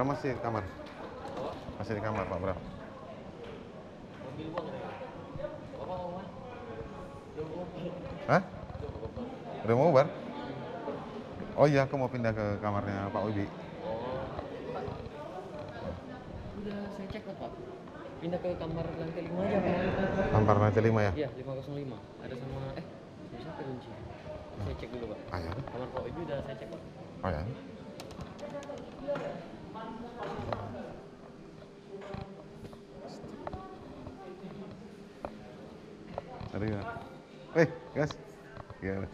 Bram masih di kamar. Masih di kamar Pak Bram. Hah? Udah mau bar? Oh iya, aku mau pindah ke kamarnya Pak Wibi. Udah saya cek kok Pak. Pindah ke kamar lantai 5 aja Pak. Kamar lantai 5 ya? Iya, 505. Ada sama siapa kunci? Saya cek dulu Pak. Ah ya. Kamar Pak Wibi udah saya cek Pak. Oh ya. Ada ya. Gas. Gimana?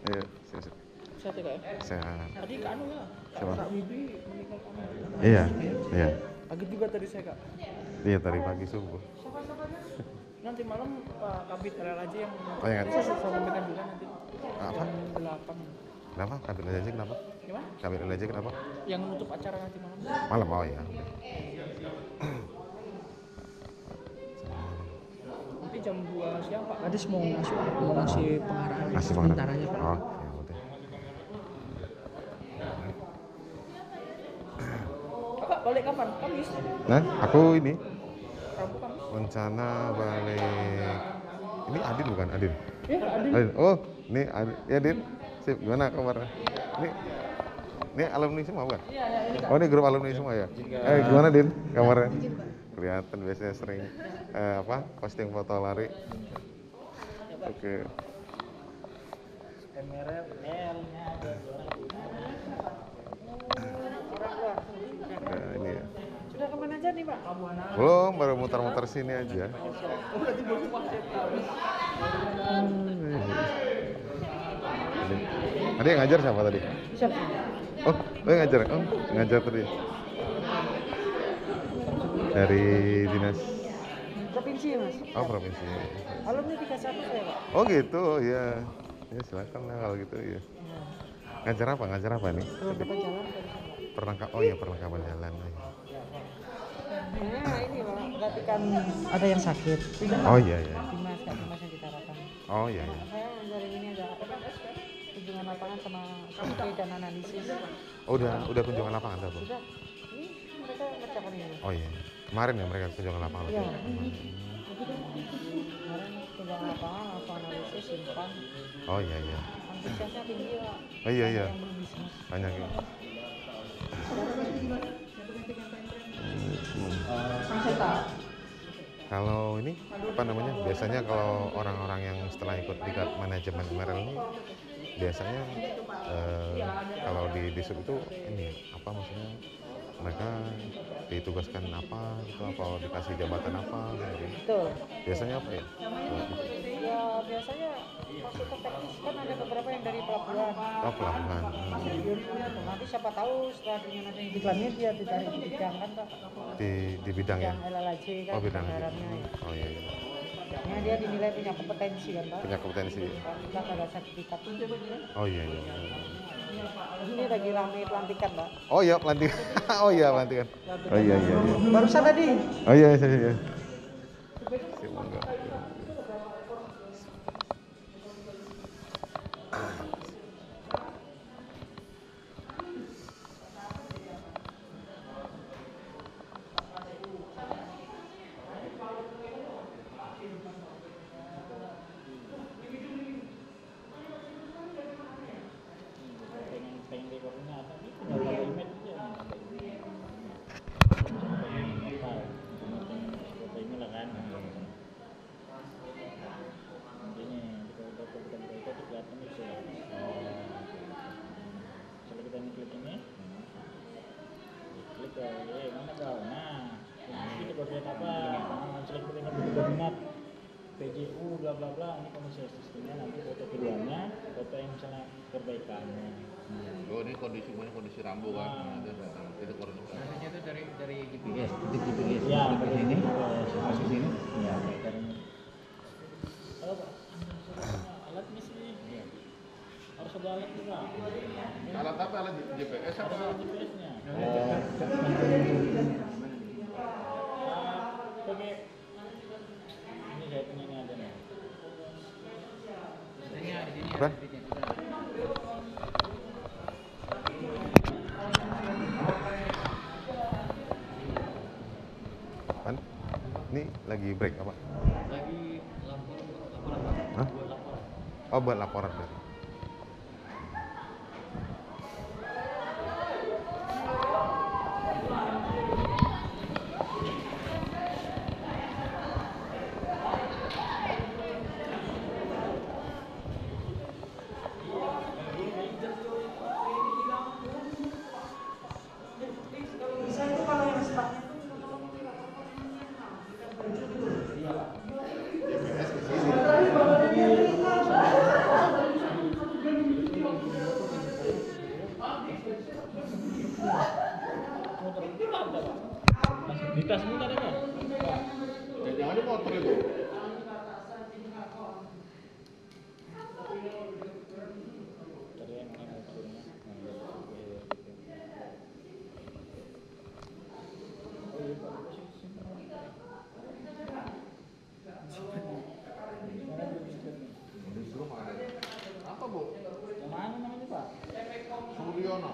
Ayo, siap. Sehat ya Kak? Sehat. Tadi Kak Anu ya? Siapa? Kak Wibi meninggal kamar. Iya, iya. Kaget juga tadi saya Kak. Iya, tadi pagi subuh. Nanti malam Pak Kabit RL aja yang yang saya sampaikan juga nanti. Apa? Jam 8. Kenapa? Kabit aja kenapa? Gimana? Kabit aja kenapa? Yang menutup acara nanti malam. Malam, oh ya. Nanti jam 2 siang Pak Kadis mau ngasih pengarahan Ngasih sebentar aja Pak. Oh, ya udah. Kakak balik kapan? Kamis? Nah, aku ini Rabu Kamis? rencana balik. Ini Adin bukan? Adin. Iya Kak Adin. Adin. Oh, ini Adin. Ya, Adin. Sip, gimana kabarnya? Ini alumni semua bukan? Iya, ini Kak. Oh, ini grup alumni semua ya? Gimana Din kabarnya? Kelihatan biasanya sering posting foto lari. Oke. Kamera L-nya ada. Nah, ini ya. Sudah kemana aja nih Pak? Belum, baru muter-muter sini aja. Berarti belum masuk. Tadi yang ngajar siapa tadi? Siap. Oh, yang ngajar? Oh, ngajar tadi. Dari dinas Provinsi Mas. provinsi. Alumni 31 saya Pak. Oh gitu, ya. Ya silakan lah kalau gitu ya. Ngajar apa nih? Perlengkapan jalan. Perlengkapan jalan. Nah ini Pak, perhatikan ada yang sakit. Oh iya. Dimas yang kita harapkan. Oh iya. Saya dari ini ada kunjungan lapangan sama survei dan analisis. Oh udah kunjungan lapangan tuh, Bang? Sudah. Ini mereka ngerjakan ini. Oh iya. Kemarin ya mereka kunjungan lapangan. Iya. Kemarin kunjungan lapangan, langsung analisis, simpan. Oh iya. Antusiasnya tinggi Pak. Oh iya. Yang belum bisnis. Banyak ya. Kalau ini apa namanya? Biasanya kalau orang-orang yang setelah ikut di manajemen Merel ini biasanya kalau di disub itu ini apa maksudnya mereka ditugaskan apa gitu, apa dikasih jabatan apa gitu. Betul. Biasanya apa ya? Ya biasanya masuk ke teknis kan ada beberapa yang dari pelabuhan. Oh, pelabuhan. Nanti siapa tahu setelah dengan adanya iklannya dia ditarik di bidang kan Pak. Di bidang ya? Yang LLAJ kan. Oh, bidang anggarannya. Oh iya. Nah, dia dinilai punya kompetensi kan Pak. Punya kompetensi. Kita ada sertifikat. Oh iya. Ini lagi rame pelantikan Pak. Oh iya pelantikan. Oh iya pelantikan. Oh iya. Barusan tadi. Oh iya. Siap, monggo. PJU bla bla bla, ini komisi sistemnya, nanti foto keduanya, foto yang misalnya perbaikannya. Oh ini kondisi rambu kan? Itu koordinasi. Biasanya itu dari GPS, titik GPS. Ya, dari sini, masuk sini. Ya, kalau alatnya sih, harus ada alat juga. Alat apa? Alat GPS apa? Alat GPS-nya. Oke. Ini saya punya ini ada nih. Biasanya di sini Berapa? ada titiknya. Ini lagi break apa? Lagi laporan. Hah? Buat laporan. Oh, buat laporan berarti. Bisa itu kalau yang stoknya Di tasmu ada nggak? Jangan di motor itu. Tadi yang mana motornya? Disuruh ada. Apa bu? Yang mana namanya Pak? Suryono.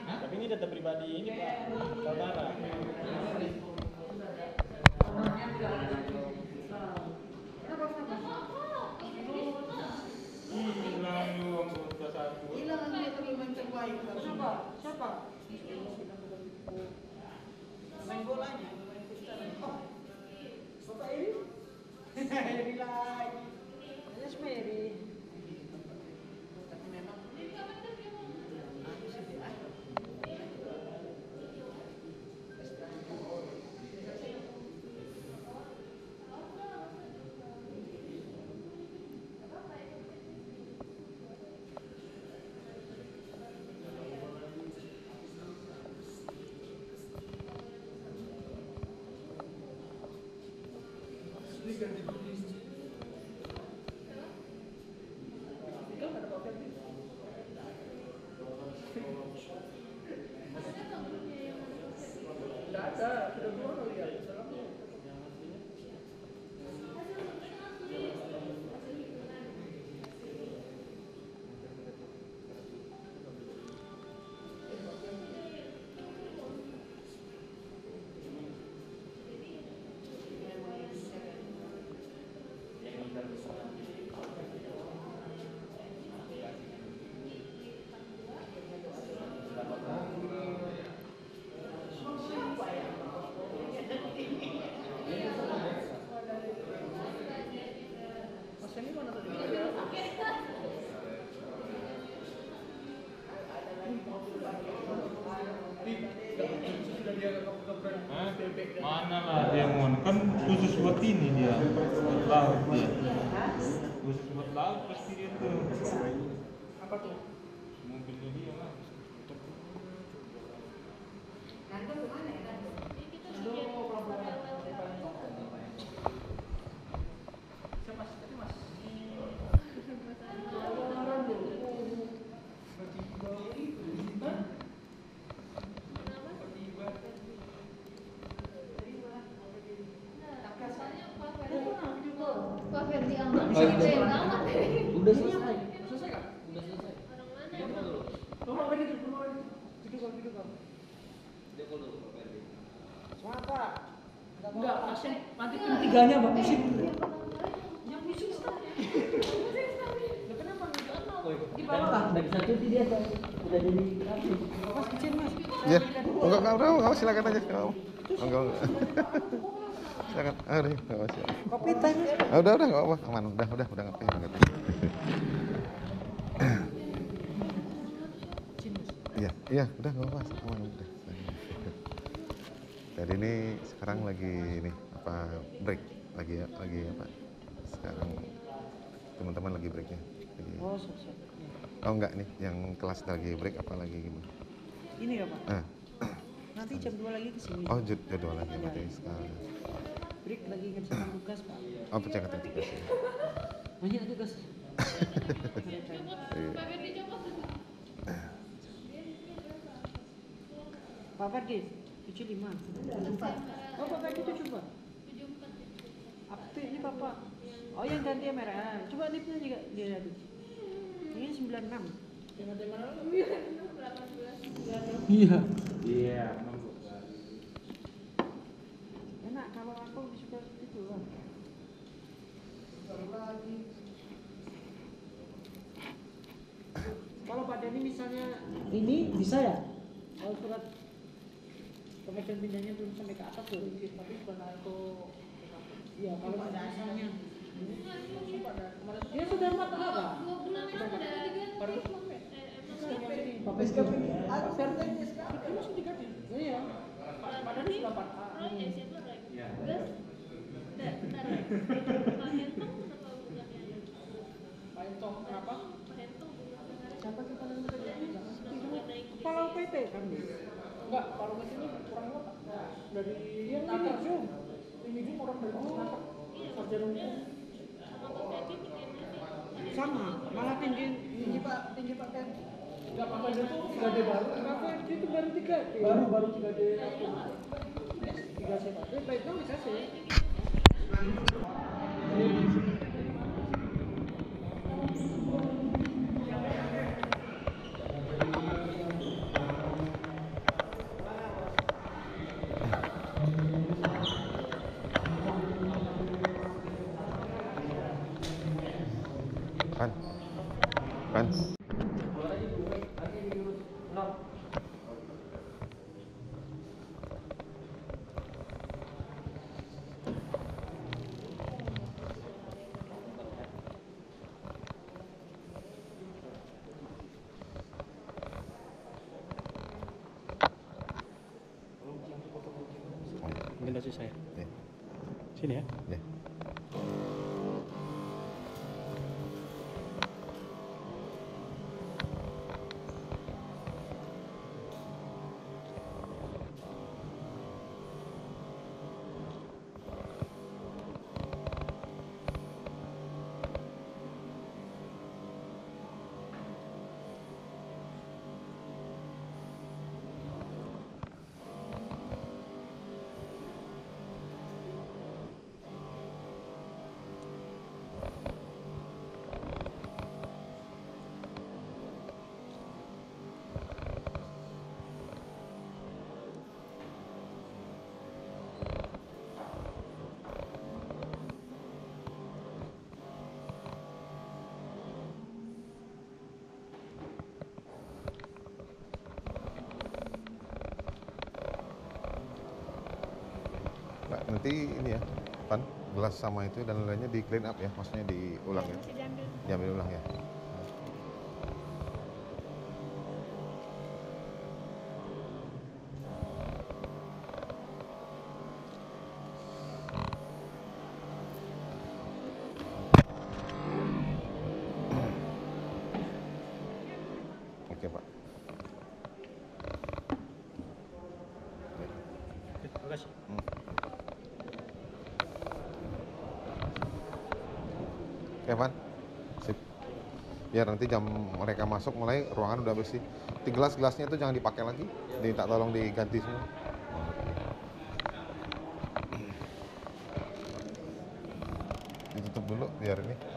Nanti tapi ini data pribadi ini Pak, saudara. siapa? Main bolanya. Oh, Bapak ini? Jadi lagi. Yes, Mary. Tapi memang Mana lah dia mau kan khusus buat ini dia buat laut dia khusus buat laut pasti dia tuh apa tuh? mobilnya dia lah. Pak Ferdi Amar keren banget. Udah selesai. Selesai kan? Udah selesai. Orang mana Bang? Rumah Ferdi itu, rumah Ferdi. Duduk bang. Semangat Pak. Enggak, pasien mati tim tiganya bang, pusing. Yang pusing start. Kenapa nggak di bawah? Kan nggak bisa cuti dia tuh. Udah jadi rapi. Mas kecil mas. Ya, enggak, silakan aja. Enggak. Silakan. Ah, udah, enggak apa-apa. Kopi teh mas. Ah, udah, enggak apa-apa. Aman, udah ngerti. Iya, udah enggak apa-apa. Aman udah. Jadi ini sekarang lagi ini apa break lagi apa? Sekarang teman-teman lagi breaknya. Lagi. Oh, siap. Oh enggak nih, yang kelas lagi break apa lagi gimana? Ini ya pak. Ah, nanti jam 2 lagi ke sini. Oh, jadwal lagi berarti sekarang. Break lagi ngerjakan tugas, Pak. Oh, pencatatan tugas ya. Banyak tugas. Iya. Pak Ferdi, 75. Oh, Pak Ferdi 7, Pak. Apa ini Bapak? Oh, yang ganti merah. Coba lipnya juga dia tadi. Ini 96. Iya. Iya. Enak kalau aku suka itu lah. Kalau Pak Denny misalnya ini bisa ya? Kalau surat pemecahan pindahnya belum sampai ke atas tuh, tapi bukan aku. Iya, kalau misalnya dia sudah mata apa? 2 bulan memang udah Baru diganti. Pak Ferdi itu masih diganti. Iya. Pak Denny sudah 4A. Proyek siapa proyek? Gas. Bentar. Pak Hentong kenapa bulannya? Pak Entong kenapa? Pak Hentong bulannya. Siapa kita yang Nggak naik. Kepala PT kan dia? Enggak, kalau ke sini kurang apa? Dari yang ini Zoom. Ini Zoom orang dari Natak. Sarjana hukum. Sama Pak Ferdi tingginya sih. Sama, malah tinggi Pak Ken. Enggak apa-apa itu 3D baru. Kenapa itu baru 3D? Baru 3D. 3C Pak. Baik dong bisa sih. Kan? Presentasi saya. Ya. Sini ya. Ya. Mbak, nanti ini ya, pan gelas sama itu dan lainnya di clean up ya, maksudnya diulang ya, diambil ulang ya. Oke Pak. Terima kasih. Oke Pan, sip. Biar nanti jam mereka masuk mulai ruangan udah bersih. Di gelas-gelasnya itu jangan dipakai lagi, minta tolong diganti semua. Ditutup dulu biar ini.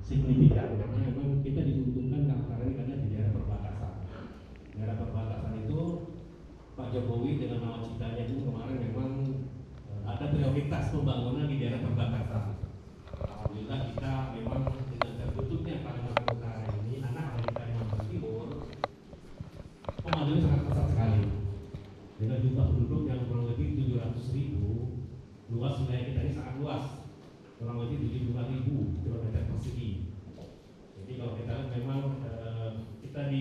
Signifikan karena memang kita diuntungkan karena di daerah perbatasan. Daerah perbatasan itu Pak Jokowi dengan nawacitanya itu kemarin memang ada prioritas pembangunan di daerah perbatasan. Alhamdulillah kita memang dengan tertutupnya Kalimantan Utara ini anak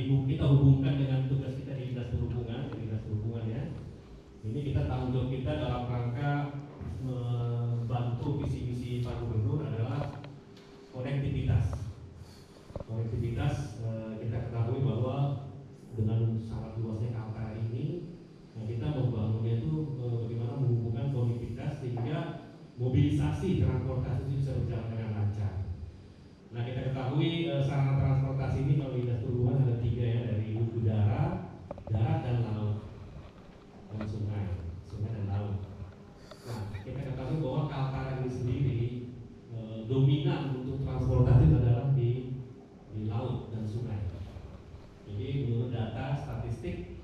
kita hubungkan dengan tugas kita di Dinas Perhubungan ya. Ini kita tanggung jawab kita dalam rangka membantu visi misi Pak Gubernur adalah konektivitas. Kita ketahui bahwa dengan sangat luasnya Kaltara ini, kita membangunnya itu bagaimana menghubungkan konektivitas sehingga mobilisasi transportasi itu bisa berjalan dengan lancar. Nah, kita ketahui sarana transportasi ini kalau di Dinas Perhubungan ada 3 ya, dari udara, darat dan laut, dan sungai dan laut. Nah, kita ketahui bahwa Kaltara ini sendiri dominan untuk transportasi adalah di laut dan sungai. Jadi menurut data statistik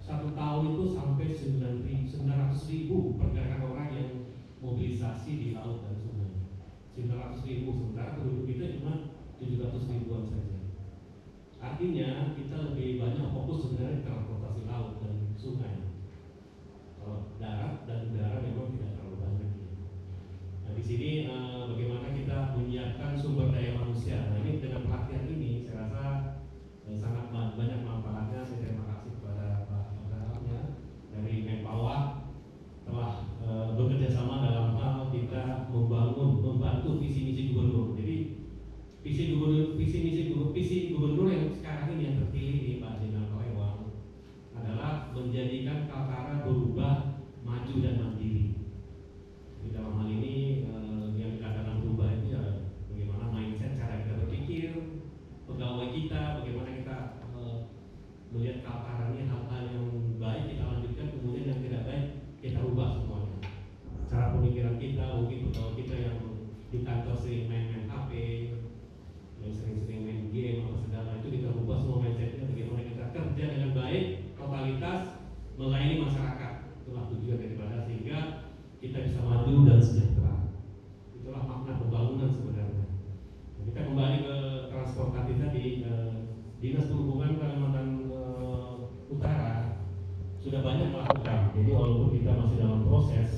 1 tahun itu sampai 900.000 pergerakan orang yang mobilisasi di laut dan sungai. 900.000, sementara penduduk kita cuma 700.000-an saja. Artinya kita lebih banyak fokus sebenarnya transportasi laut dan sungai. Kalau darat dan udara memang tidak terlalu banyak. Nah, di sini bagaimana kita menyiapkan sumber daya manusia. Nah, ini dengan pelatihan ini saya rasa sangat banyak manfaatnya. Saya terima kasih kepada Pak Menteri dari Menpawa telah bekerja sama dalam hal kita membantu visi misi gubernur. Jadi visi gubernur yang sekarang ini yang terpilih di Pak Jenderal Lewang adalah menjadikan Kaltara berubah, maju dan mandiri. Di dalam hal ini yang dikatakan berubah itu ya bagaimana mindset, cara kita berpikir, pegawai kita, bagaimana kita melihat Kaltara ini hal-hal yang baik kita lanjutkan, kemudian yang tidak baik kita ubah semuanya. Cara pemikiran kita, mungkin pegawai kita yang di kantor sering main HP, yang sering main game apa segala itu kita ubah semua mindsetnya, bagaimana kita kerja dengan baik, totalitas melayani masyarakat. Itulah tujuan daripada sehingga kita bisa maju dan sejahtera. Itulah makna pembangunan sebenarnya. Nah, kita kembali ke transportasi tadi, Dinas Perhubungan Kalimantan Utara sudah banyak melakukan. Jadi walaupun kita masih dalam proses,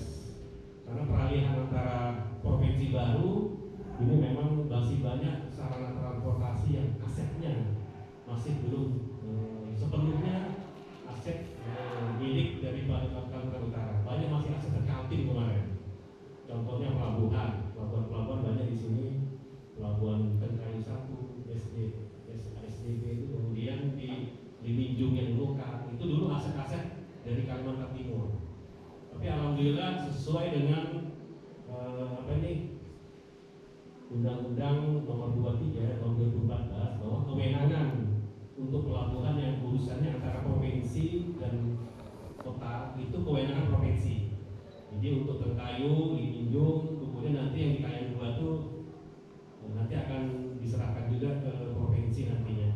karena peralihan antara provinsi baru ini memang masih banyak sarana transportasi yang asetnya masih belum sepenuhnya aset milik dari Kalimantan Utara. Banyak masih aset accounting kemarin. Contohnya pelabuhan banyak di sini, pelabuhan Kenkayu 1, SDB itu, kemudian di Minjung yang Luka itu dulu aset-aset dari Kalimantan Timur. Tapi alhamdulillah sesuai dengan Undang-Undang Nomor 23 tahun 2014 bahwa kewenangan untuk pelabuhan yang urusannya antara provinsi dan kota itu kewenangan provinsi. Jadi untuk Kenkayu, di Minjung, kemudian nanti yang di Kayan 2 itu nanti akan diserahkan juga ke provinsi nantinya.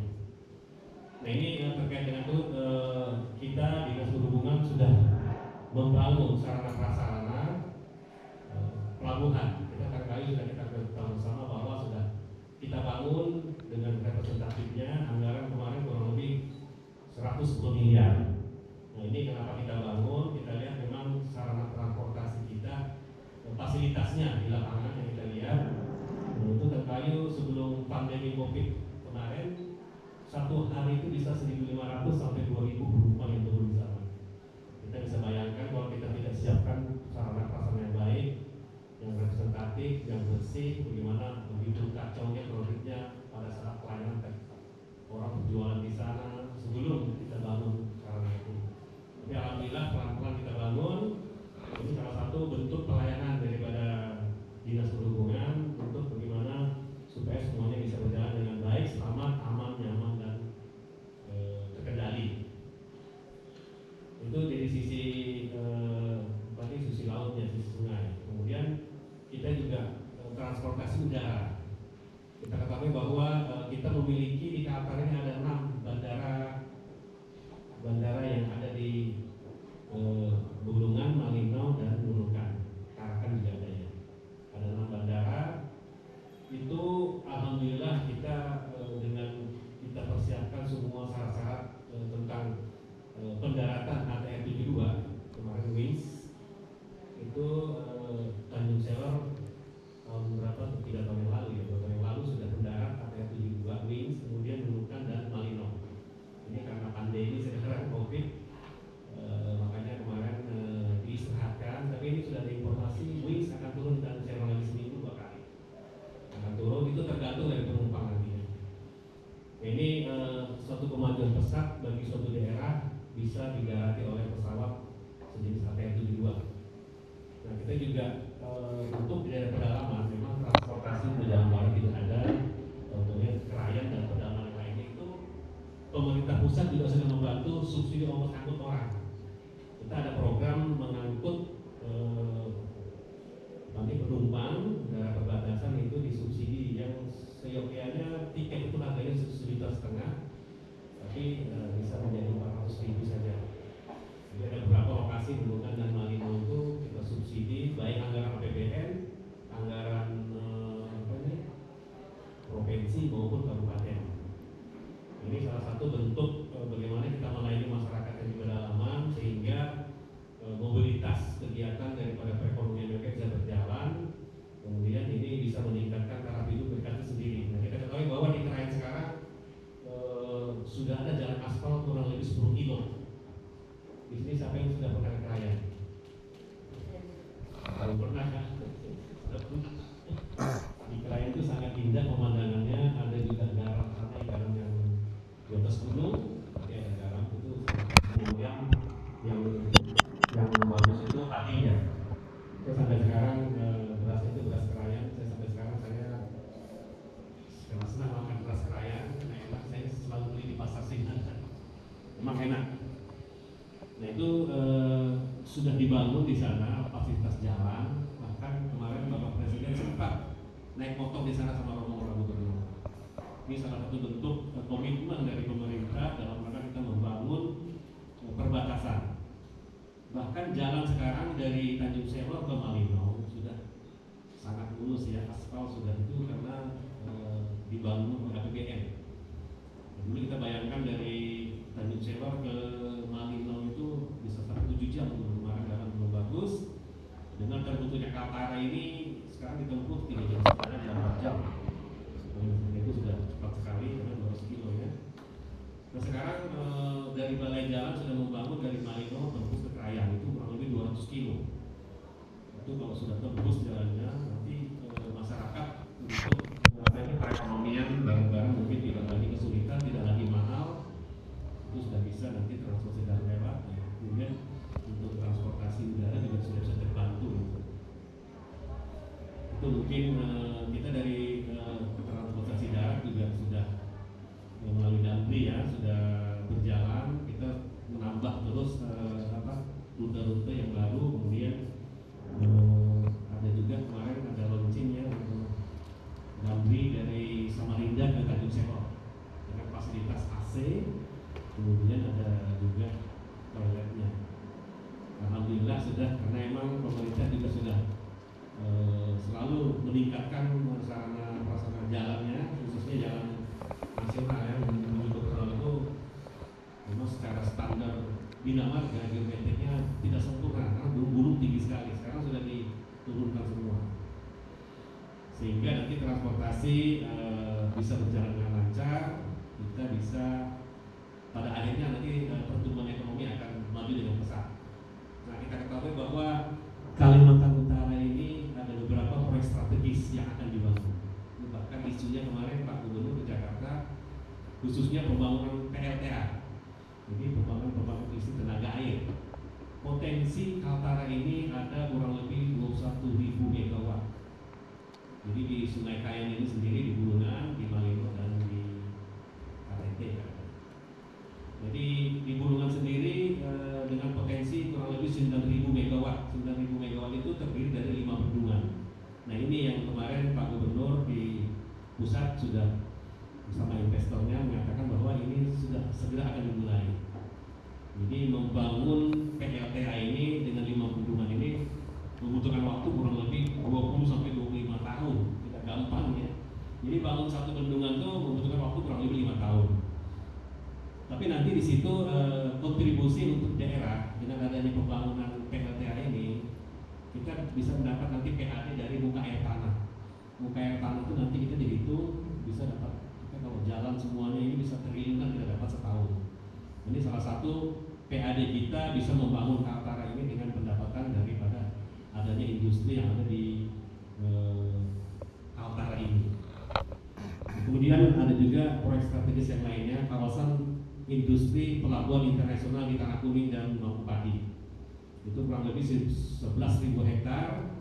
Nah, ini terkait dengan itu kita Dinas Perhubungan sudah membangun sarana prasarana pelabuhan. Kita Kenkayu sudah kita ketahui bersama bahwa sudah kita bangun dengan representatifnya, anggaran kemarin kurang lebih 110 miliar. Nah, ini kenapa kita bangun? Kita lihat memang sarana transportasi kita, fasilitasnya di lapangan yang kita lihat. Nah, itu Kenkayu sebelum pandemi COVID kemarin, 1 hari itu bisa 1.500 sampai 2.000 penumpang yang turun di sana. Kita bisa bayangkan kalau kita tidak siapkan sarana prasarana yang baik, yang representatif, yang bersih, bagaimana begitu kacaunya produknya pada saat pelayanan orang berjualan di sana sebelum kita bangun sarana itu. Tapi alhamdulillah pelan-pelan kita bangun. Ini salah satu bentuk pelayanan daripada Dinas Perhubungan untuk bagaimana supaya semuanya bisa berjalan dengan baik, selamat, aman, nyaman dan terkendali. Itu dari sisi sisi lautnya, sisi sungai. Kemudian kita juga transportasi udara. Kita ketahui bahwa kita memiliki di Kaltara ini ada 6 bandara yang ada di Bulungan, Malinau dan Nunukan. Tarakan juga ada ya. Ada 6 bandara. Itu alhamdulillah kita dengan kita persiapkan semua syarat-syarat tentang pendaratan ATR 72 kemarin Wings itu Tanjung Sewer tahun berapa? 3 tahun yang lalu ya, 2 tahun yang lalu sudah pendarat ATR 72 Wings, kemudian Nunukan dan kemajuan pesat bagi suatu daerah bisa didarati oleh pesawat sejenis ATR-72. Nah, kita juga untuk di daerah pedalaman memang transportasi di dalam barat tidak ada, contohnya Krayan dan pedalaman yang lainnya itu pemerintah pusat juga sedang membantu subsidi ongkos angkut orang. Kita ada program mengangkut nanti penumpang daerah perbatasan itu disubsidi yang seyogyanya tiket itu harganya 1,5 juta, tapi bisa menjadi 400.000 saja. Jadi ada beberapa lokasi Nunukan dan Malino itu kita subsidi baik anggaran APBN, anggaran provinsi maupun kabupaten. Ini salah satu bentuk bagaimana kita melayani masyarakat yang di pedalaman sehingga mobilitas kegiatan daripada perekonomian mereka bisa berjalan, kemudian ini bisa meningkatkan taraf hidup mereka itu sendiri. Nah, kita ketahui bahwa di Krayan sekarang sudah ada jalan aspal kurang lebih 10 kilo. Di sini siapa yang sudah pernah ke Krayan? Belum pernah kan? Di Krayan itu sangat indah pemandangannya, ada juga garam, ada garam yang di atas gunung, ada garam itu kemudian yang bagus itu hatinya. Saya sampai sekarang beras itu beras Krayan. Saya sampai sekarang saya senang makan beras Krayan. Nah, enak, saya selalu beli di pasar Sinan. Memang enak. Nah itu sudah dibangun di sana fasilitas jalan. Bahkan kemarin Bapak Presiden sempat naik motor di sana sama rombongan gubernur. Ini salah satu bentuk komitmen dari pemerintah dalam rangka kita membangun perbatasan. Bahkan jalan sekarang dari Tanjung Sewa ke Malino sudah sangat mulus ya, aspal sudah itu karena dibangun oleh APBN. Dulu kita bayangkan dari Tanjung Sewa ke Malino itu bisa sampai 7 jam kemarin jalan belum bagus. Dengan terbentuknya Kaltara ini sekarang ditempuh 3 jam setengah dan 4 jam. Itu sudah cepat sekali karena 200 kilo ya. Nah sekarang dari Balai Jalan sudah membangun dari Malino tembus ke Krayan itu kurang lebih 200 kilo. Itu kalau sudah tembus jalannya nanti masyarakat untuk perekonomian barang-barang mungkin tidak lagi kesulitan, tidak lagi mahal, itu sudah bisa nanti transportasi darat lewat. Kemudian untuk transportasi udara juga sudah bisa terbantu. Itu mungkin kita dari transportasi darat juga sudah melalui Damri ya sudah berjalan, kita menambah terus rute-rute yang baru, kemudian ada juga kemarin ada launching ya Damri dari Samarinda ke Tanjung Sewa dengan fasilitas AC, kemudian ada juga toiletnya. Alhamdulillah sudah, karena emang pemerintah juga sudah selalu meningkatkan sarana prasarana jalannya, khususnya jalan nasional ya menuju ke Peral itu memang secara standar bina marga geometriknya tidak sempurna karena gunung tinggi sekali. Sekarang sudah diturunkan semua sehingga nanti transportasi bisa berjalan dengan lancar, kita bisa pada akhirnya nanti pertumbuhan ekonomi akan maju dengan pesat. Nah kita ketahui bahwa Kalimantan Utara ini ada beberapa proyek strategis yang akan dibangun. Bahkan isunya kemarin Pak Gubernur ke Jakarta khususnya pembangunan PLTA, jadi pembangunan listrik tenaga air. Potensi Kaltara ini ada kurang lebih 21.000 megawatt. Jadi di Sungai Kayan ini sendiri di Bulungan, di Malino dan di KTT. Jadi di Bulungan sendiri dengan potensi kurang lebih 9.000 megawatt. 9.000 megawatt itu terdiri dari 5 bendungan. Nah ini yang kemarin Pak Gubernur di pusat sudah bersama investornya mengatakan bahwa ini sudah segera akan dimulai. Jadi membangun PLTA ini dengan 5 bendungan ini membutuhkan waktu kurang lebih 20 sampai 25 tahun. Tidak gampang ya. Jadi bangun satu bendungan itu membutuhkan waktu kurang lebih 5 tahun. Tapi nanti di situ kontribusi untuk daerah dengan adanya pembangunan PLTA ini kita bisa mendapat nanti PAD dari muka air tanah. Muka air tanah itu nanti kita dihitung bisa dapat, kita kalau jalan semuanya ini bisa triliunan kita dapat setahun. Ini salah satu PAD kita bisa membangun Kaltara ini dengan pendapatan daripada adanya industri yang ada di Kaltara ini. Kemudian ada juga proyek strategis yang lainnya, kawasan industri pelabuhan internasional di Tanah Kuning dan Mampupati. Itu kurang lebih 11.000 hektar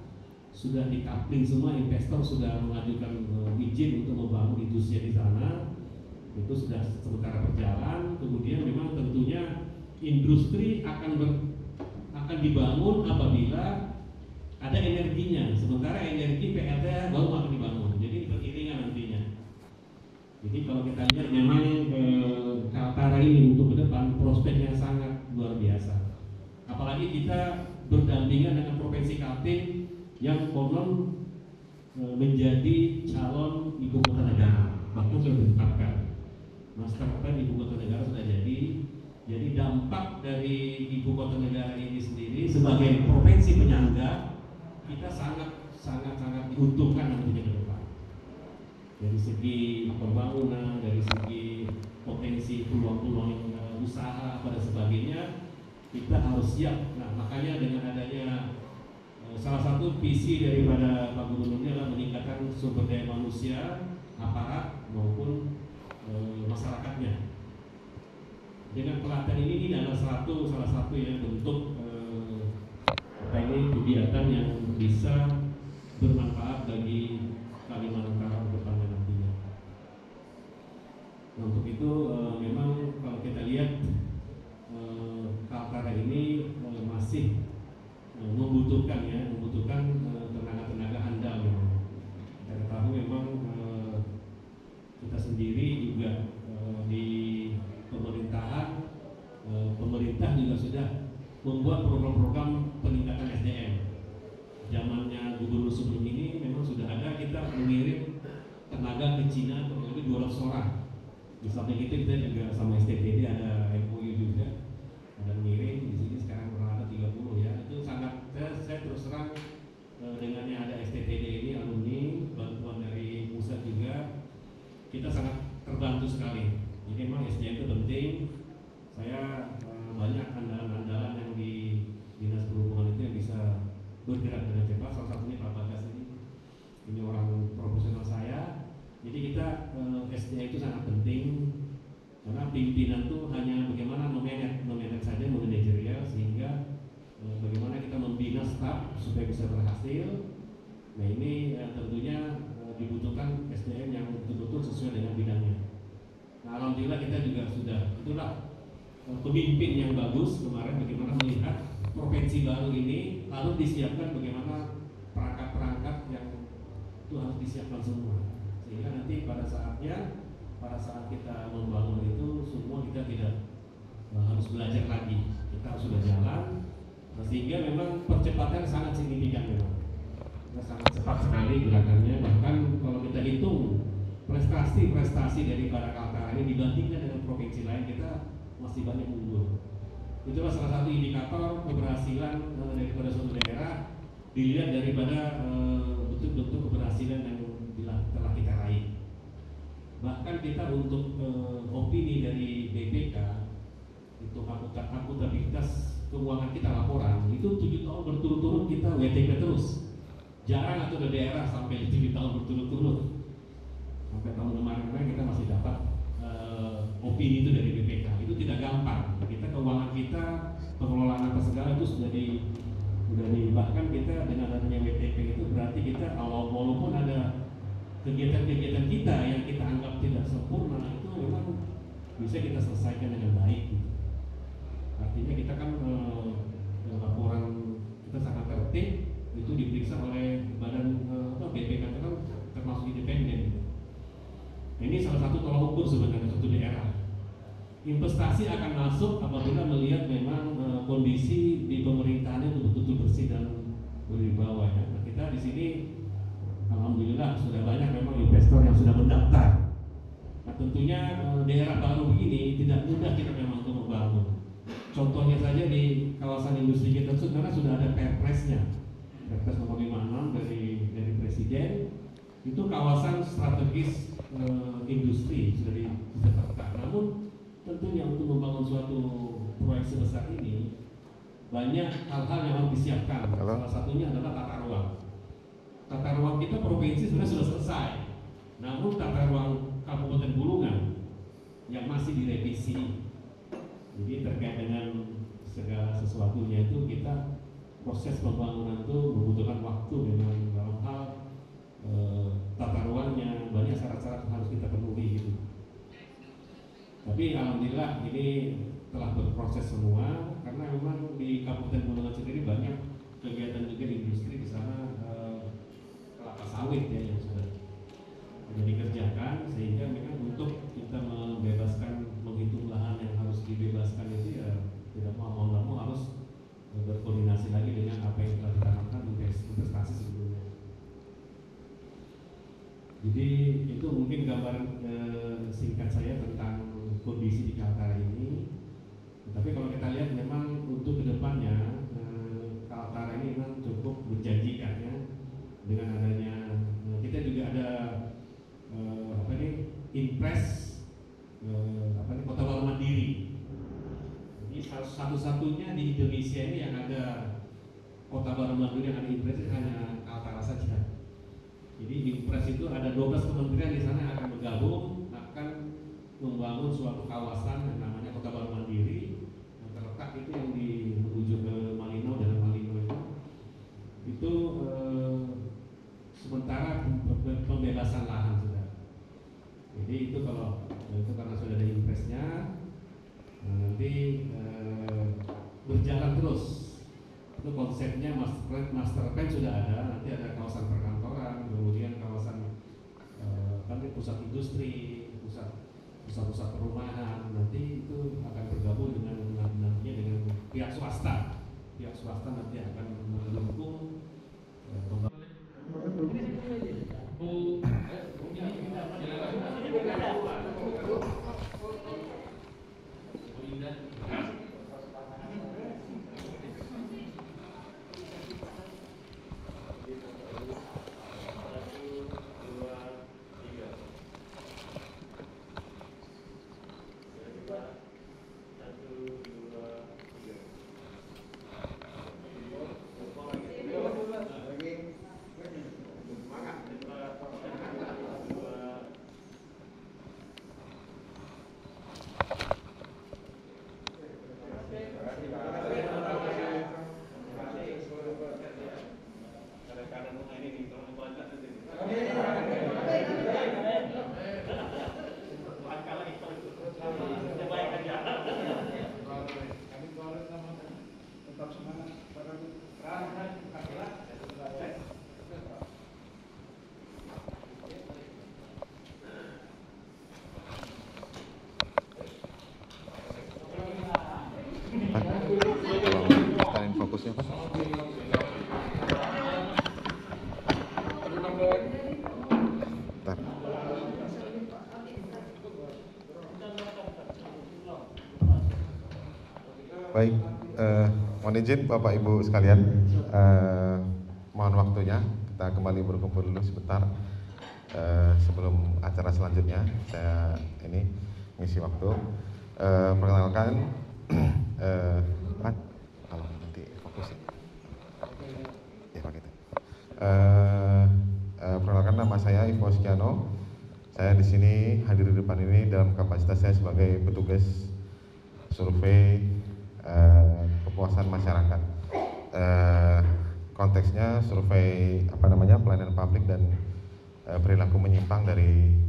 sudah dikapling semua, investor sudah mengajukan izin untuk membangun industri di sana. Itu sudah sementara berjalan. Kemudian memang tentunya industri akan dibangun apabila ada energinya. Sementara energi PLT baru akan dibangun. Jadi beriringan nantinya. Jadi kalau kita lihat memang Kaltara ini untuk ke depan prospeknya sangat luar biasa. Apalagi kita berdampingan dengan Provinsi Kaltim yang konon menjadi calon ibu kota negara, bahkan sudah ditetapkan. Master plan ibu kota negara sudah jadi. Jadi dampak dari ibu kota negara ini sendiri sebagai provinsi penyangga kita sangat diuntungkan nantinya ke depan. Dari segi pembangunan, dari segi potensi peluang-peluang usaha pada sebagainya, kita harus siap. Nah, makanya dengan adanya salah satu visi daripada Pak Gubernur ini adalah meningkatkan sumber daya manusia, aparat maupun masyarakatnya. Dengan pelatihan ini adalah salah satu yang bentuk kegiatan yang bisa bermanfaat bagi Kalimantan Utara ke depannya nantinya. Nah, untuk itu memang kalau kita lihat Kaltara ini masih membutuhkan tenaga-tenaga handal memang. Kita ketahui memang kita sendiri juga di pemerintahan, pemerintah juga sudah membuat program-program peningkatan SDM. Zamannya gubernur sebelum ini memang sudah ada, kita mengirim tenaga ke Cina kurang lebih 200 orang. Di samping itu kita juga sama STTD ada MOU juga, ada mengirim. Di sini sekarang kurang ada 30 ya. Itu sangat saya terus terang dengannya ada STTD ini, alumni, bantuan dari pusat juga, kita sangat terbantu sekali. Jadi memang SDM itu penting. Saya banyak andalan-andalan yang di Dinas Perhubungan itu yang bisa bergerak dengan cepat. Salah satunya Pak Bagas ini orang profesional saya. Jadi kita SDM itu sangat penting karena pimpinan itu hanya bagaimana memanage saja, memanajerial, sehingga bagaimana kita membina staf supaya bisa berhasil. Nah ini tentunya dibutuhkan SDM yang betul-betul sesuai dengan bidangnya. Nah, alhamdulillah kita juga sudah, itulah pemimpin yang bagus kemarin bagaimana melihat provinsi baru ini harus disiapkan bagaimana perangkat-perangkat yang itu harus disiapkan semua, sehingga nanti pada saat kita membangun itu semua kita tidak harus belajar lagi, kita sudah jalan, sehingga memang percepatan sangat signifikan memang. Kita sangat cepat sekali gerakannya, bahkan kalau kita hitung prestasi dari Kaltara ini dibandingkan dengan provinsi lain, kita masih banyak unggul. Itulah salah satu indikator keberhasilan daripada suatu daerah, dilihat daripada bentuk-bentuk keberhasilan yang telah kita raih. Bahkan kita untuk opini dari BPK itu akuntabilitas keuangan kita laporan itu 7 tahun berturut-turut kita WTP terus. Jarang atau ada daerah sampai 7 tahun berturut-turut. Sampai tahun kemarin kita masih dapat opini itu dari BPK. Itu tidak gampang. Kita keuangan kita, pengelolaan apa segala itu sudah bahkan kita dengan adanya WTP itu berarti kita walaupun ada kegiatan-kegiatan kita yang kita anggap tidak sempurna itu memang bisa kita selesaikan dengan baik gitu. Artinya kita kan laporan kita sangat tertib, itu diperiksa oleh badan BPK itu kan termasuk independen. Ini salah satu tolak ukur sebenarnya suatu daerah. Investasi akan masuk apabila melihat memang kondisi di pemerintahannya itu betul-betul bersih dan berwibawa ya. Nah, kita di sini alhamdulillah sudah banyak memang investor yang sudah mendaftar. Nah, tentunya daerah baru begini tidak mudah kita memang untuk membangun. Contohnya saja di kawasan industri kita karena sudah ada Perpresnya, Perpres nomor 56 dari Presiden, itu kawasan strategis industri sudah ditetapkan. Namun tentunya untuk membangun suatu proyek sebesar ini banyak hal-hal yang harus disiapkan. Salah satunya adalah tata ruang. Tata ruang kita provinsi sebenarnya sudah selesai, namun tata ruang Kabupaten Bulungan yang masih direvisi Jadi terkait dengan segala sesuatunya itu kita proses pembangunan itu membutuhkan waktu memang dalam hal tata ruangnya, banyak syarat-syarat yang harus kita penuhi gitu. Tapi alhamdulillah ini telah berproses semua karena memang di Kabupaten Bulungan sendiri banyak kegiatan juga industri di sana, kelapa sawit ya yang sudah dikerjakan, sehingga memang untuk kita membebaskan, menghitung lahan yang harus dibebaskan itu ya tidak mau harus berkoordinasi lagi dengan apa yang telah kita lakukan investasi sebelumnya. Jadi itu mungkin gambaran singkat saya tentang kondisi di Kaltara ini. Tapi kalau kita lihat memang untuk kedepannya Kaltara ini memang cukup menjanjikan ya, dengan adanya kita juga ada Impres Kota Baru Mandiri. Ini satu-satunya di Indonesia ini yang ada Kota Baru Mandiri yang ada Impres hanya Kaltara saja. Jadi Impres itu ada 12 kementerian di sana yang akan bergabung, akan membangun suatu kawasan yang namanya Kota Baru Mandiri yang terletak itu yang menuju ke Malino, Jalan Malino itu sementara pembebasan lahan sudah. Jadi itu kalau itu karena sudah ada impresnya, nanti berjalan terus. Itu konsepnya master plan sudah ada. Nanti ada kawasan perkantoran, kemudian kawasan pusat industri, pusat perumahan. Nanti itu akan bergabung dengan nantinya dengan pihak swasta. Pihak swasta nanti akan mendukung pembangunan. Fokusnya Pak. Bentar. Baik, mohon izin Bapak Ibu sekalian, mohon waktunya kita kembali berkumpul dulu sebentar sebelum acara selanjutnya. Saya ini ngisi waktu. Perkenalkan, kalau nanti fokus ya Pak gitu. Perkenalkan, nama saya Ivo Skiano. Saya di sini hadir di depan ini dalam kapasitas saya sebagai petugas survei kepuasan masyarakat. Konteksnya survei pelayanan publik dan perilaku menyimpang dari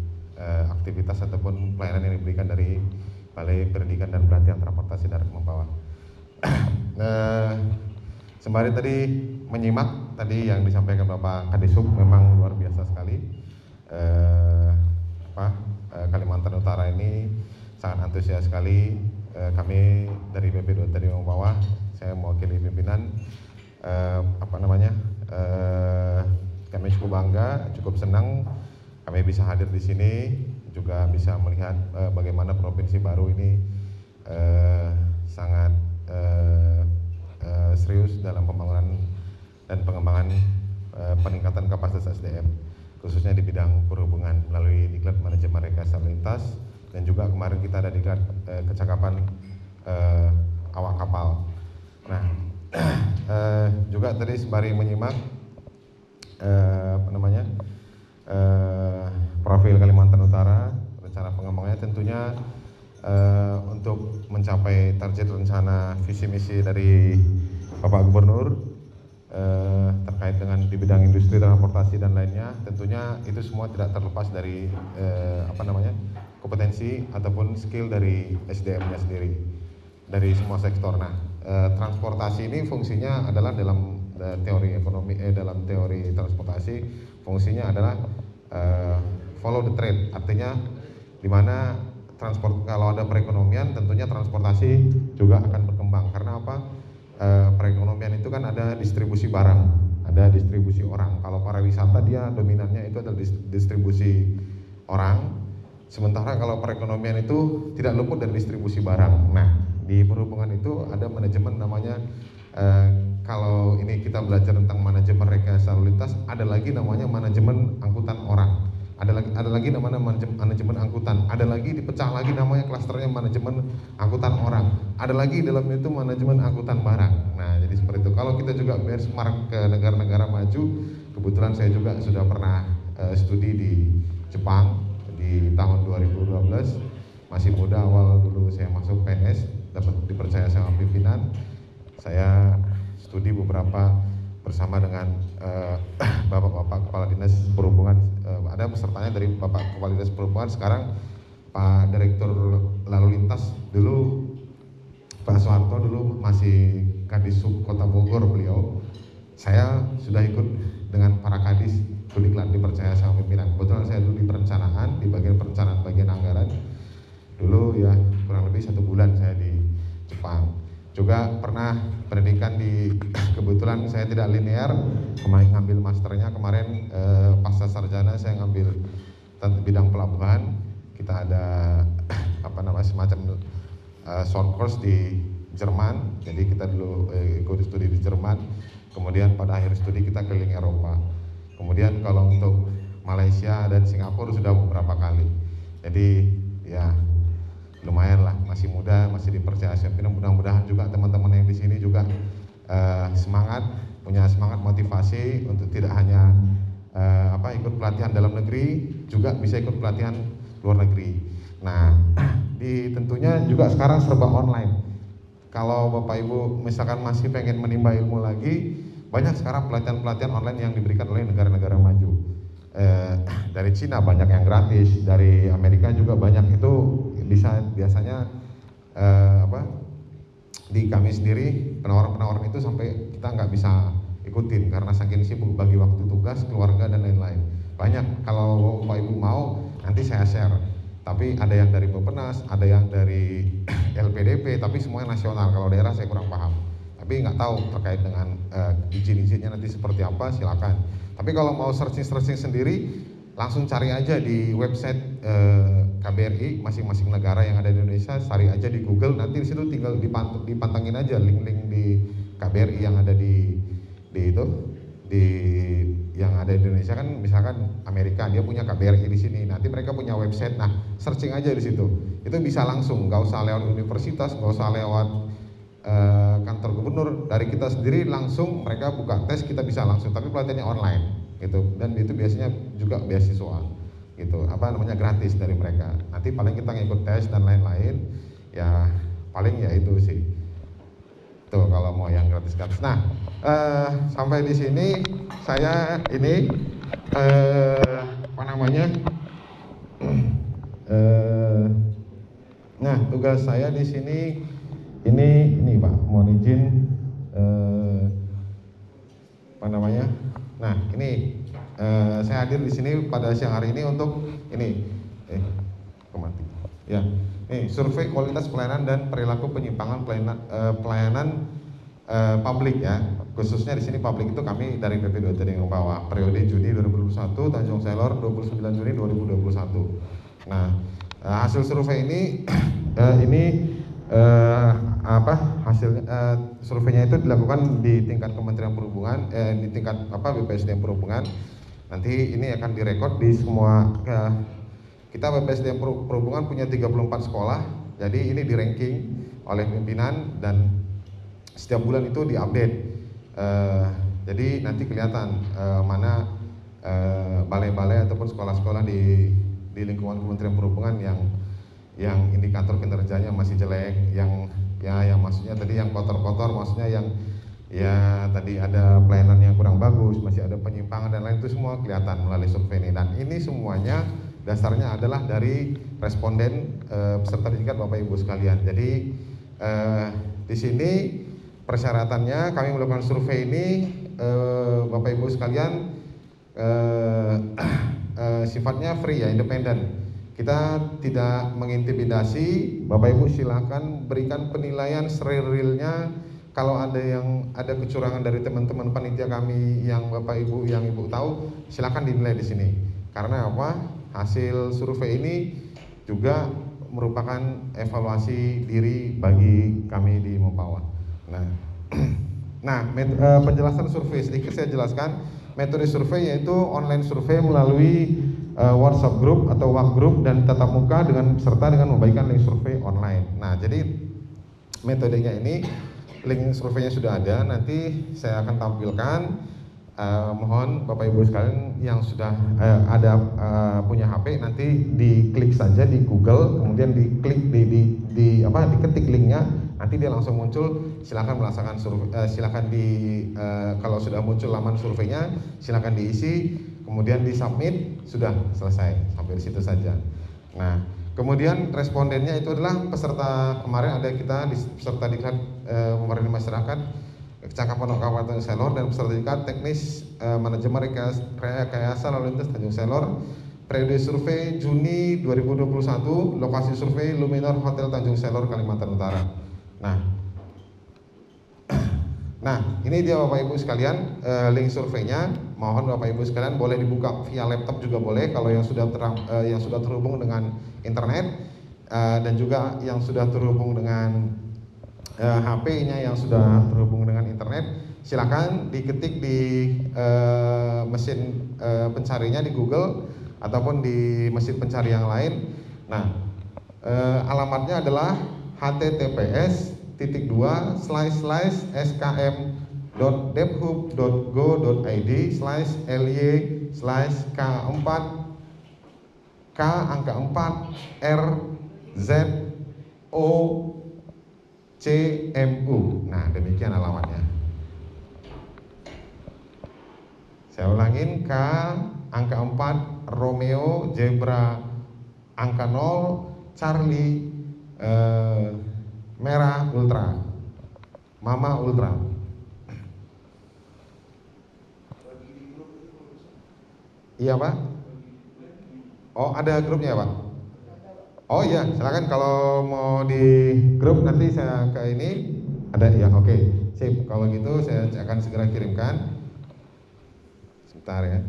aktivitas ataupun pelayanan yang diberikan dari Balai Pendidikan dan Pelatihan Transportasi Darat Mempawah. Sembari tadi menyimak tadi yang disampaikan Bapak Kadisub, memang luar biasa sekali. Kalimantan Utara ini sangat antusias sekali. Kami dari BP2 tadi Mempawah, saya mewakili pimpinan. Kami cukup bangga, cukup senang kami bisa hadir di sini, juga bisa melihat bagaimana provinsi baru ini sangat serius dalam pembangunan dan pengembangan peningkatan kapasitas SDM, khususnya di bidang perhubungan melalui diklat manajemen rekayasa lalu lintas, dan juga kemarin kita ada diklat kecakapan awak kapal. Nah, juga tadi sembari menyimak profil Kalimantan Utara, rencana pengembangannya tentunya untuk mencapai target rencana visi misi dari Bapak Gubernur terkait dengan di bidang industri, transportasi dan lainnya. Tentunya itu semua tidak terlepas dari kompetensi ataupun skill dari SDM-nya sendiri dari semua sektor. Nah, transportasi ini fungsinya adalah dalam teori ekonomi dalam teori transportasi fungsinya adalah follow the trade, artinya di mana kalau ada perekonomian tentunya transportasi juga akan berkembang. Karena apa? Perekonomian itu kan ada distribusi barang, ada distribusi orang. Kalau pariwisata dia dominannya itu adalah distribusi orang, sementara kalau perekonomian itu tidak luput dari distribusi barang. Nah, di perhubungan itu ada manajemen namanya kalau ini kita belajar tentang manajemen rekayasa lalu lintas, ada lagi namanya manajemen angkutan orang. Ada lagi namanya manajemen angkutan, ada lagi dipecah lagi namanya klasternya manajemen angkutan orang, ada lagi dalam itu manajemen angkutan barang. Nah, jadi seperti itu. Kalau kita juga benchmark ke negara-negara maju, kebetulan saya juga sudah pernah studi di Jepang di tahun 2012, masih muda, awal dulu saya masuk PNS, dapat dipercaya sama pimpinan, saya studi beberapa bersama dengan Bapak-Bapak Kepala Dinas Perhubungan, ada pesertanya dari Bapak Kepala Dinas Perhubungan, sekarang Pak Direktur Lalu Lintas, dulu Pak Soeharto dulu masih Kadisub Kota Bogor beliau. Saya sudah ikut dengan para kadis Diklat dipercaya sama pimpinan. Kebetulan saya dulu di perencanaan, di bagian perencanaan bagian anggaran. Dulu ya kurang lebih 1 bulan saya di Jepang. Juga pernah pendidikan di, kebetulan saya tidak linear, kemarin ngambil masternya, kemarin pasca sarjana saya ngambil bidang pelabuhan. Kita ada semacam short course di Jerman, jadi kita dulu ikut studi di Jerman, kemudian pada akhir studi kita keliling Eropa. Kemudian kalau untuk Malaysia dan Singapura sudah beberapa kali, jadi ya lumayan lah, masih muda, masih dipercaya. Mudah-mudahan juga teman-teman yang di sini juga punya semangat motivasi untuk tidak hanya ikut pelatihan dalam negeri, juga bisa ikut pelatihan luar negeri. Nah, tentunya juga sekarang serba online. Kalau Bapak Ibu misalkan masih pengen menimba ilmu lagi, banyak sekarang pelatihan-pelatihan online yang diberikan oleh negara-negara maju. Dari Cina banyak yang gratis, dari Amerika juga banyak. Itu biasanya di kami sendiri penawaran-penawaran itu sampai kita nggak bisa ikutin karena saking sibuk bagi waktu tugas, keluarga dan lain-lain. Banyak, kalau Bapak Ibu mau nanti saya share. Tapi ada yang dari Bappenas, ada yang dari LPDP, tapi semuanya nasional. Kalau daerah saya kurang paham. Tapi nggak tahu terkait dengan izin-izinnya nanti seperti apa, silakan. Tapi kalau mau searching sendiri, langsung cari aja di website KBRI masing-masing negara yang ada di Indonesia, cari aja di Google, nanti di situ tinggal dipantengin aja link-link di KBRI yang ada yang ada di Indonesia. Kan misalkan Amerika dia punya KBRI di sini, nanti mereka punya website, nah searching aja di situ, itu bisa langsung, nggak usah lewat universitas, nggak usah lewat kantor gubernur, dari kita sendiri langsung mereka buka tes, kita bisa langsung, tapi pelatihannya online gitu, dan itu biasanya juga beasiswa gitu, gratis dari mereka. Nanti paling kita ngikut tes dan lain-lain, ya paling ya itu sih tuh kalau mau yang gratis. Nah, sampai di sini saya ini nah tugas saya di sini ini Pak, mohon izin nah ini saya hadir di sini pada siang hari ini untuk ini survei kualitas pelayanan dan perilaku penyimpangan pelayanan publik ya, khususnya di sini publik itu kami dari PP2 Tering Bawah, periode Juni 2021, Tanjung Selor 29 Juni 2021. Nah, hasil survei ini hasilnya surveinya itu dilakukan di tingkat Kementerian Perhubungan, di tingkat BPSDM Perhubungan. Nanti ini akan direkod di semua kita BPSDM Perhubungan punya 34 sekolah, jadi ini di ranking oleh pimpinan dan setiap bulan itu diupdate. Jadi nanti kelihatan mana balai-balai ataupun sekolah-sekolah di lingkungan Kementerian Perhubungan yang indikator kinerjanya masih jelek, yang maksudnya tadi yang kotor-kotor, maksudnya yang ya tadi ada pelayanan yang kurang bagus, masih ada penyimpangan dan lain, itu semua kelihatan melalui survei ini. Dan ini semuanya dasarnya adalah dari responden peserta didikat Bapak Ibu sekalian. Jadi di sini persyaratannya kami melakukan survei ini Bapak Ibu sekalian sifatnya free ya, independen. Kita tidak mengintimidasi. Bapak Ibu silakan berikan penilaian serealnya. Kalau ada kecurangan dari teman-teman panitia kami yang Bapak Ibu yang Ibu tahu, silakan dinilai di sini. Karena apa? Hasil survei ini juga merupakan evaluasi diri bagi kami di Mempawah. Nah, penjelasan survei sedikit saya jelaskan. Metode survei yaitu online survei melalui WhatsApp group atau WhatsApp group dan tatap muka serta dengan membagikan link survei online. Nah, jadi metodenya ini, link surveinya sudah ada. Nanti saya akan tampilkan. Mohon Bapak Ibu sekalian yang sudah punya HP, nanti diklik saja di Google, kemudian diklik diketik linknya, nanti dia langsung muncul. Silakan melaksanakan survei, kalau sudah muncul laman surveinya, silakan diisi, kemudian disubmit, sudah selesai, sampai di situ saja. Nah, kemudian respondennya itu adalah peserta kemarin, ada kita di peserta diklat melayani masyarakat Kecamatan Kabupaten Selor, dan peserta diklat teknis manajemen rekayasa lalu lintas Tanjung Selor. Periode survei Juni 2021, lokasi survei Luminor Hotel Tanjung Selor, Kalimantan Utara. Nah, ini dia Bapak Ibu sekalian link surveinya. Mohon Bapak Ibu sekalian boleh dibuka via laptop juga boleh kalau yang sudah terhubung dengan internet, dan juga yang sudah terhubung dengan HP-nya yang sudah terhubung dengan internet. Silakan diketik di mesin pencarinya di Google ataupun di mesin pencari yang lain. Nah, alamatnya adalah https://skm.debhub.go.id/ly/K4RZOCMU. Nah, demikian alamatnya. Saya ulangin, K angka 4 Romeo Zebra angka 0 Charlie Merah Ultra Mama Ultra. Iya Pak? Oh, ada grupnya Pak? Oh iya, silakan kalau mau di grup nanti saya ke ini ada ya. Oke, sip. Kalau gitu saya akan segera kirimkan. Sebentar ya.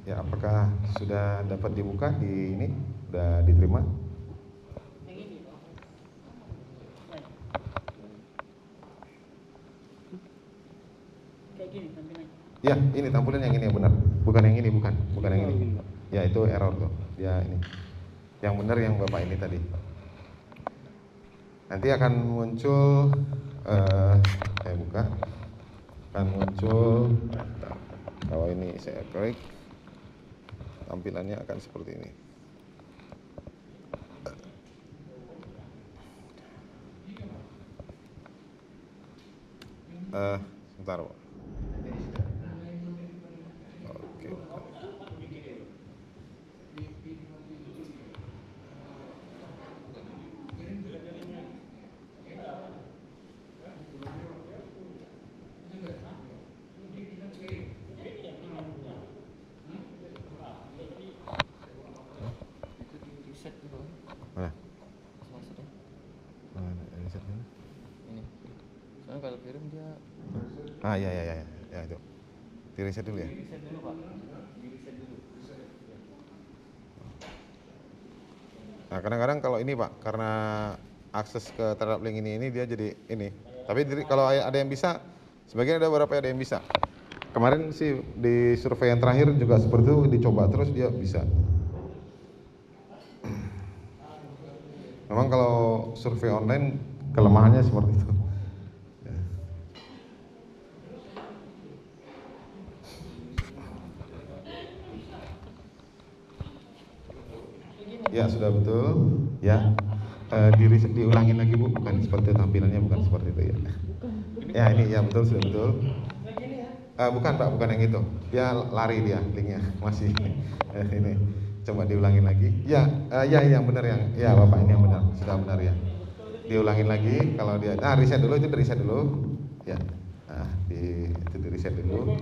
Ya, apakah sudah dapat dibuka di ini? Sudah diterima? Yang ini. Kayak gini tampilannya. Ya, ini tampilan yang ini yang benar. Bukan yang ini, bukan yang ini. Ya itu error tuh. Ya ini. Yang benar yang Bapak ini tadi. Nanti akan muncul saya buka. Akan muncul kalau ini saya klik, tampilannya akan seperti ini. Sebentar, Pak. Oke. Mana? Mana reset ini? Ini. Soalnya kalau kirim dia Ya itu. Di reset dulu ya. reset dulu Pak. Di reset dulu. Nah, kadang-kadang kalau ini Pak, karena akses ke terhadap link ini dia jadi ini. Tapi kalau ada yang bisa, sebagian ada beberapa ada yang bisa. Kemarin sih di survei yang terakhir juga seperti itu, dicoba terus dia bisa. Memang kalau survei online kelemahannya seperti itu. Ya sudah betul. Ya, diulangin lagi Bu, bukan seperti tampilannya, bukan seperti itu ya. Ya ini ya betul, sudah betul. Bukan Pak, bukan yang itu. Dia lari dia linknya masih ini. Coba diulangin lagi. Ya yang benar yang. Ya Bapak ini yang benar, sudah benar ya. Diulangin lagi kalau dia. Nah reset dulu, itu di reset dulu. Ya. Nah itu di reset dulu.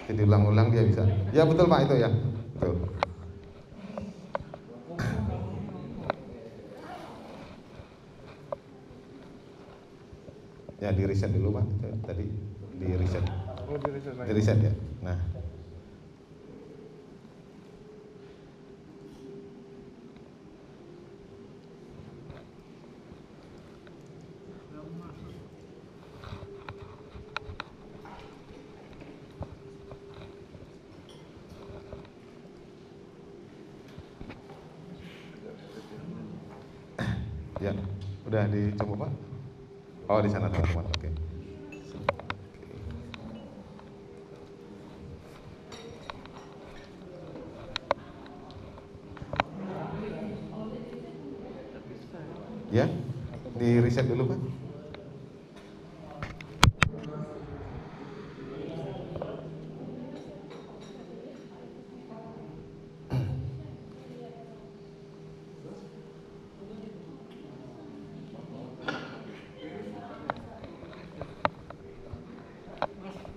Jadi diulang-ulang dia bisa. Ya betul Pak itu ya. Betul. Ya di reset dulu Pak. Tadi di reset. Oh, di reset lagi. Di reset ya. Nah. Ya, udah dicoba Pak? Oh di sana teman-teman, oke. Ya, di reset dulu Pak.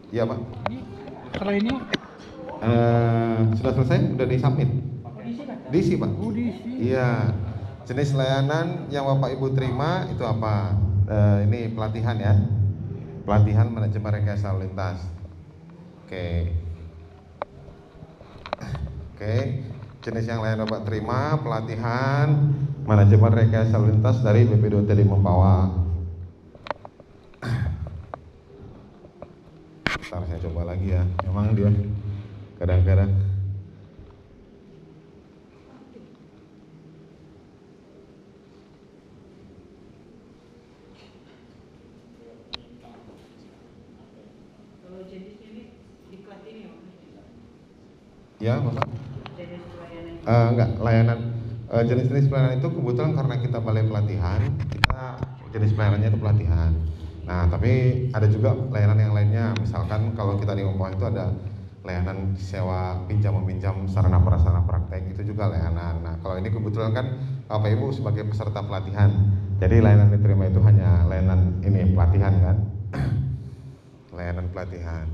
Iya Pak. Setelah ini Sudah selesai? Udah di-submit? Diisi Pak? oh diisi. Iya. Jenis layanan yang Bapak Ibu terima itu apa? Ini pelatihan ya. Pelatihan manajemen rekayasa lalu lintas. Oke. Jenis yang lain Bapak terima pelatihan manajemen rekayasa lalu lintas dari BP2TD Mempawah. Ntar saya coba lagi ya. Memang dia kadang-kadang Kalau jenis ini diklat ini ya Bapak. jenis layanan. Enggak, layanan jenis-jenis pelayanan itu kebetulan karena kita balai pelatihan, kita jenis pelayanannya itu pelatihan. Nah, tapi ada juga layanan yang lainnya. Misalkan kalau kita di Mempawah itu ada layanan sewa pinjam meminjam sarana prasarana praktek, itu juga layanan. Nah, kalau ini kebetulan kan Bapak Ibu sebagai peserta pelatihan. Jadi layanan diterima itu hanya layanan ini pelatihan kan. Layanan pelatihan.